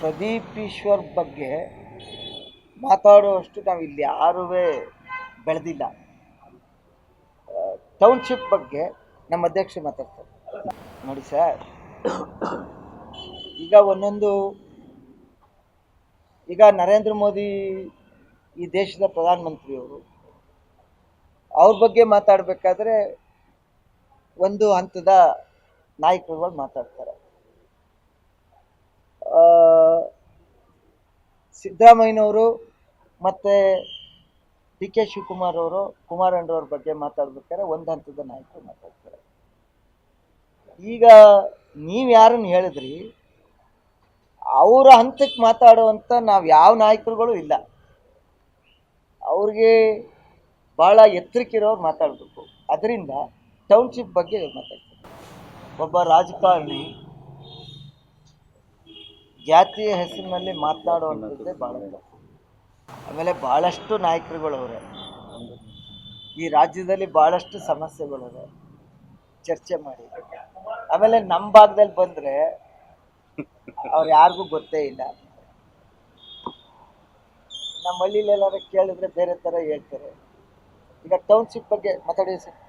ಪ್ರದೀಪ್ ಈಶ್ವರ್ ಬಗ್ಗೆ ಮಾತಾಡುವಷ್ಟು ನಾವು ಇಲ್ಲಿ ಯಾರೂ ಬೆಳೆದಿಲ್ಲ. ಟೌನ್ಶಿಪ್ ಬಗ್ಗೆ ನಮ್ಮ ಅಧ್ಯಕ್ಷರು ಮಾತಾಡ್ತಾರೆ. ನೋಡಿ ಸರ್, ಈಗ ನರೇಂದ್ರ ಮೋದಿ ಈ ದೇಶದ ಪ್ರಧಾನಮಂತ್ರಿಯವರು, ಅವ್ರ ಬಗ್ಗೆ ಮಾತಾಡಬೇಕಾದ್ರೆ ಒಂದು ಹಂತದ ನಾಯಕರುಗಳು ಮಾತಾಡ್ತಾರೆ. ಸಿದ್ದರಾಮಯ್ಯನವರು ಮತ್ತು ಡಿ ಕೆ ಶಿವಕುಮಾರ್ ಅವರು, ಕುಮಾರಣ್ಣವ್ರ ಬಗ್ಗೆ ಮಾತಾಡ್ಬೇಕಾದ್ರೆ ಒಂದು ಹಂತದ ನಾಯಕರು ಮಾತಾಡ್ತಾರೆ. ಈಗ ನೀವು ಯಾರನ್ನು ಹೇಳಿದ್ರಿ, ಅವರ ಹಂತಕ್ಕೆ ಮಾತಾಡುವಂಥ ನಾವು ಯಾವ ನಾಯಕರುಗಳು ಇಲ್ಲ. ಅವ್ರಿಗೆ ಭಾಳ ಎತ್ತರಕ್ಕಿರೋರು ಮಾತಾಡಬೇಕು. ಅದರಿಂದ ಟೌನ್ಶಿಪ್ ಬಗ್ಗೆ ಮಾತಾಡ್ತಾರೆ. ಒಬ್ಬ ರಾಜಕಾರಣಿ ಜಾತಿಯ ಹೆಸರಿನಲ್ಲಿ ಮಾತನಾಡುವಂಥದ್ದೇ ಭಾಳ ತಪ್ಪು. ಆಮೇಲೆ ಭಾಳಷ್ಟು ನಾಯಕರುಗಳವ್ರೆ, ಈ ರಾಜ್ಯದಲ್ಲಿ ಭಾಳಷ್ಟು ಸಮಸ್ಯೆಗಳವೆ, ಚರ್ಚೆ ಮಾಡಿ. ಆಮೇಲೆ ನಮ್ಮ ಭಾಗದಲ್ಲಿ ಬಂದರೆ ಅವ್ರು ಯಾರಿಗೂ ಗೊತ್ತೇ ಇಲ್ಲ. ನಮ್ಮ ಹಳ್ಳಿಲೆಲ್ಲಾರು ಕೇಳಿದ್ರೆ ಬೇರೆ ಥರ ಹೇಳ್ತಾರೆ. ಈಗ ಟೌನ್ಶಿಪ್ ಬಗ್ಗೆ ಮಾತಾಡಿ ಸರ್.